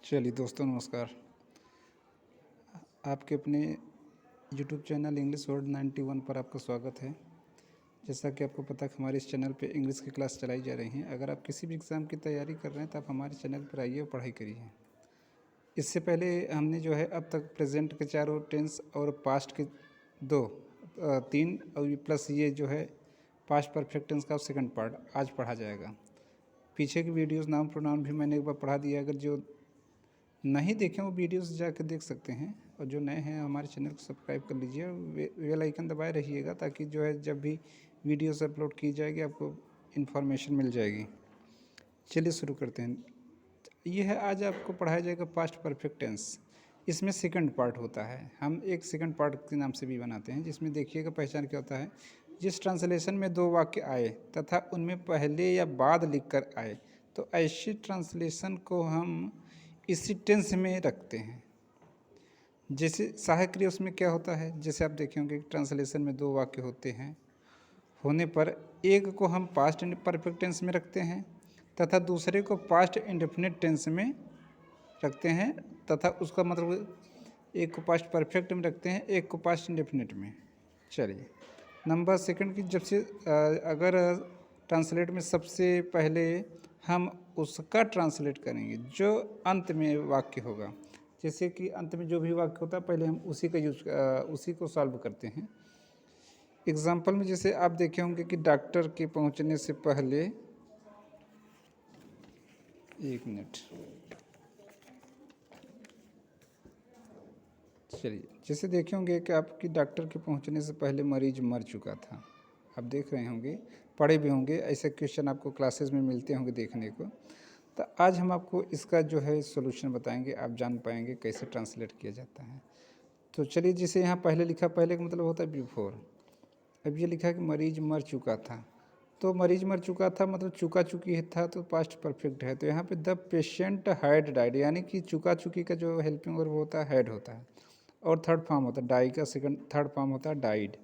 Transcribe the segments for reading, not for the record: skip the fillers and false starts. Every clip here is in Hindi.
चलिए दोस्तों, नमस्कार। आपके अपने यूट्यूब चैनल इंग्लिश वर्ड 91 पर आपका स्वागत है। जैसा कि आपको पता है कि हमारे इस चैनल पे इंग्लिश की क्लास चलाई जा रही हैं। अगर आप किसी भी एग्ज़ाम की तैयारी कर रहे हैं तो आप हमारे चैनल पर आइए और पढ़ाई करिए। इससे पहले हमने जो है अब तक प्रेजेंट के 4 और टेंस और पास्ट के 3 और प्लस ये जो है पास्ट परफेक्ट टेंस का सेकंड पार्ट आज पढ़ा जाएगा। पीछे की वीडियोज़ नाउन प्रोनाउन भी मैंने एक बार पढ़ा दिया। अगर जो नहीं देखें वो वीडियोस जाकर देख सकते हैं, और जो नए हैं हमारे चैनल को सब्सक्राइब कर लीजिए और बेल आइकन दबाए रहिएगा, ताकि जो है जब भी वीडियोस अपलोड की जाएगी आपको इन्फॉर्मेशन मिल जाएगी। चलिए शुरू करते हैं। ये है, आज आपको पढ़ाया जाएगा पास्ट परफेक्ट टेंस। इसमें सेकंड पार्ट होता है, हम एक सेकंड पार्ट के नाम से भी बनाते हैं, जिसमें देखिएगा पहचान क्या होता है। जिस ट्रांसलेशन में 2 वाक्य आए तथा उनमें पहले या बाद लिखकर आए, तो ऐसी ट्रांसलेशन को हम इसी टेंस में रखते हैं। जैसे सहायक क्रिया उसमें क्या होता है, जैसे आप देखे होंगे ट्रांसलेशन में 2 वाक्य होते हैं, होने पर एक को हम पास्ट परफेक्ट टेंस में रखते हैं तथा दूसरे को पास्ट इंडेफिनिट टेंस में रखते हैं, तथा उसका मतलब एक को पास्ट परफेक्ट में रखते हैं, एक को पास्ट इंडेफिनिट में। चलिए नंबर सेकंड की, जब से अगर ट्रांसलेट में सबसे पहले हम उसका ट्रांसलेट करेंगे जो अंत में वाक्य होगा। जैसे कि अंत में जो भी वाक्य होता है पहले हम उसी को सॉल्व करते हैं। एग्जाम्पल में जैसे आप देखे होंगे कि डॉक्टर के पहुंचने से पहले, एक मिनट, चलिए जैसे देखे होंगे कि आपकी डॉक्टर के पहुंचने से पहले मरीज मर चुका था। आप देख रहे होंगे, पढ़े भी होंगे, ऐसे क्वेश्चन आपको क्लासेस में मिलते होंगे देखने को। तो आज हम आपको इसका जो है सॉल्यूशन बताएंगे, आप जान पाएंगे कैसे ट्रांसलेट किया जाता है। तो चलिए, जिसे यहाँ पहले लिखा, पहले का मतलब होता है बिफोर। अब ये लिखा कि मरीज मर चुका था, तो मरीज मर चुका था मतलब चुका चुकी है था, तो पास्ट परफेक्ट है। तो यहाँ पे द पेशेंट हैड डाइड, यानी कि चुका चुकी का जो हेल्पिंग वर्ब होता है हैड होता है, और थर्ड फॉर्म होता है डाई का, थर्ड फॉर्म होता है डाइड।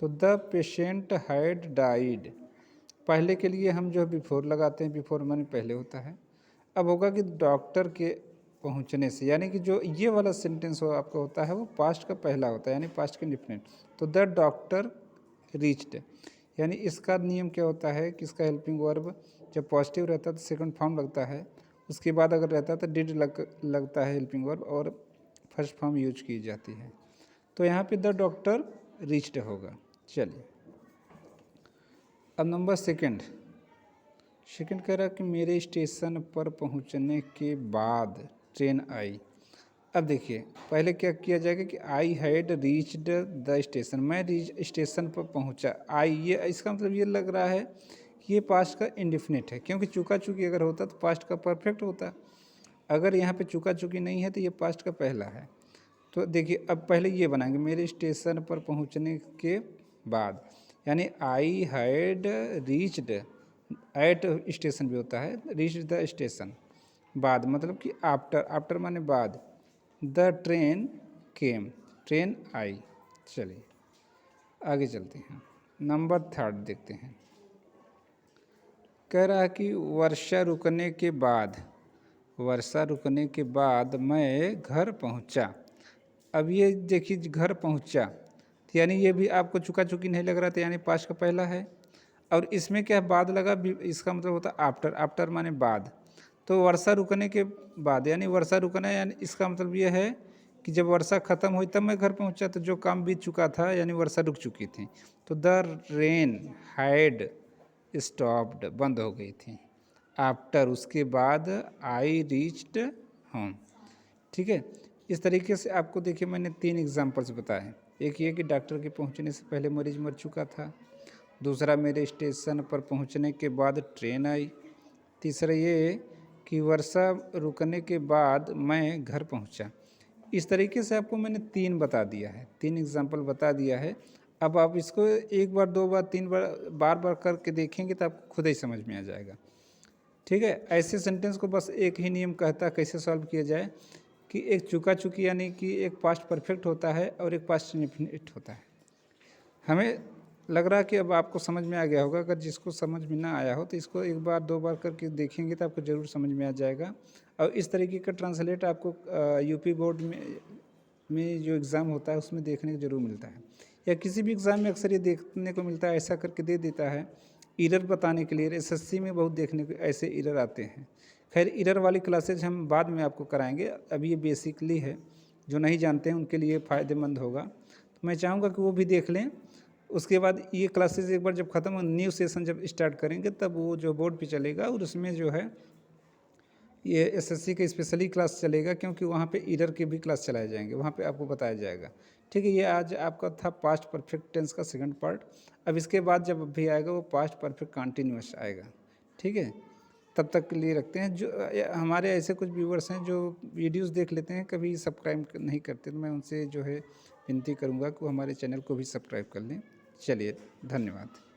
तो द पेशेंट हैड डाइड, पहले के लिए हम जो बिफोर लगाते हैं, बिफोर माने पहले होता है। अब होगा कि डॉक्टर के पहुंचने से, यानी कि जो ये वाला सेंटेंस हो आपका होता है वो पास्ट का पहला होता है, यानी पास्ट के इंडेफिनिट। तो द डॉक्टर रीच्ड, यानी इसका नियम क्या होता है कि इसका हेल्पिंग वर्ब जब पॉजिटिव रहता है तो सेकंड फॉर्म लगता है, उसके बाद अगर रहता है तो डिड लगता है हेल्पिंग वर्ब, और फर्स्ट फॉर्म यूज की जाती है। तो यहाँ पे द डॉक्टर रीच्ड होगा। चलिए अब नंबर सेकंड कह रहा कि मेरे स्टेशन पर पहुंचने के बाद ट्रेन आई। अब देखिए पहले क्या किया जाएगा कि आई हैड रीच्ड द स्टेशन, मैं स्टेशन पर पहुंचा। आई, ये इसका मतलब ये लग रहा है कि ये पास्ट का इंडेफिनिट है, क्योंकि चुका चुकी अगर होता तो पास्ट का परफेक्ट होता। अगर यहाँ पे चुका चुकी नहीं है तो ये पास्ट का पहला है। तो देखिए अब पहले ये बनाएंगे, मेरे स्टेशन पर पहुंचने के बाद, यानी I had reached, at station भी होता है, रीच्ड द स्टेशन, बाद मतलब कि आफ्टर, आफ्टर माने बाद। द ट्रेन केम, ट्रेन आई। चलिए आगे चलते हैं, नंबर थर्ड देखते हैं। कह रहा है कि वर्षा रुकने के बाद, वर्षा रुकने के बाद मैं घर पहुंचा। अब ये देखिए घर पहुंचा, तो यानी ये भी आपको चुका चुकी नहीं लग रहा था, यानी पास्ट का पहला है। और इसमें क्या बाद लगा, इसका मतलब होता है आफ्टर, आफ्टर माने बाद। तो वर्षा रुकने के बाद, यानी वर्षा रुकना, यानी इसका मतलब ये है कि जब वर्षा खत्म हुई तब मैं घर पहुंचा, तो जो काम बीत चुका था यानी वर्षा रुक चुकी थी। तो द रेन हैड स्टॉप्ड, बंद हो गई थी। आफ्टर, उसके बाद आई रीच्ड होम। ठीक है, इस तरीके से आपको देखिए मैंने 3 एग्जांपल्स बताए। एक ये कि डॉक्टर के पहुंचने से पहले मरीज मर चुका था, दूसरा मेरे स्टेशन पर पहुंचने के बाद ट्रेन आई, तीसरा ये कि वर्षा रुकने के बाद मैं घर पहुंचा। इस तरीके से आपको मैंने 3 बता दिया है, 3 एग्जांपल बता दिया है। अब आप इसको एक बार, 2 बार, 3 बार, बार बार करके देखेंगे तो आपको खुद ही समझ में आ जाएगा। ठीक है, ऐसे सेंटेंस को बस एक ही नियम कहता है कैसे सॉल्व किया जाए, कि एक चुका चुकी यानी कि एक पास्ट परफेक्ट होता है और एक पास्ट इंडेफिनिट होता है। हमें लग रहा है कि अब आपको समझ में आ गया होगा। अगर जिसको समझ में ना आया हो तो इसको एक बार, 2 बार करके देखेंगे तो आपको ज़रूर समझ में आ जाएगा। और इस तरीके का ट्रांसलेट आपको यूपी बोर्ड में जो एग्ज़ाम होता है उसमें देखने को ज़रूर मिलता है, या किसी भी एग्ज़ाम में अक्सर ये देखने को मिलता है, ऐसा करके दे देता है एरर बताने के लिए। एसएससी में बहुत देखने को ऐसे एरर आते हैं। खैर एरर वाली क्लासेज हम बाद में आपको कराएंगे, अभी ये बेसिकली है, जो नहीं जानते हैं उनके लिए फ़ायदेमंद होगा। तो मैं चाहूँगा कि वो भी देख लें। उसके बाद ये क्लासेज एक बार जब ख़त्म हो, न्यू सेशन जब स्टार्ट करेंगे तब वो जो बोर्ड पे चलेगा और उसमें जो है ये एसएससी का स्पेशली क्लास चलेगा, क्योंकि वहाँ पे एरर के भी क्लास चलाए जाएंगे, वहाँ पे आपको बताया जाएगा। ठीक है, ये आज आपका था पास्ट परफेक्ट टेंस का सेकंड पार्ट। अब इसके बाद जब भी आएगा वो पास्ट परफेक्ट कंटिन्यूअस आएगा। ठीक है, तब तक के लिए रखते हैं। जो हमारे ऐसे कुछ व्यूवर्स हैं जो वीडियोस देख लेते हैं, कभी सब्सक्राइब नहीं करते, तो मैं उनसे जो है विनती करूँगा कि वो हमारे चैनल को भी सब्सक्राइब कर लें। चलिए, धन्यवाद।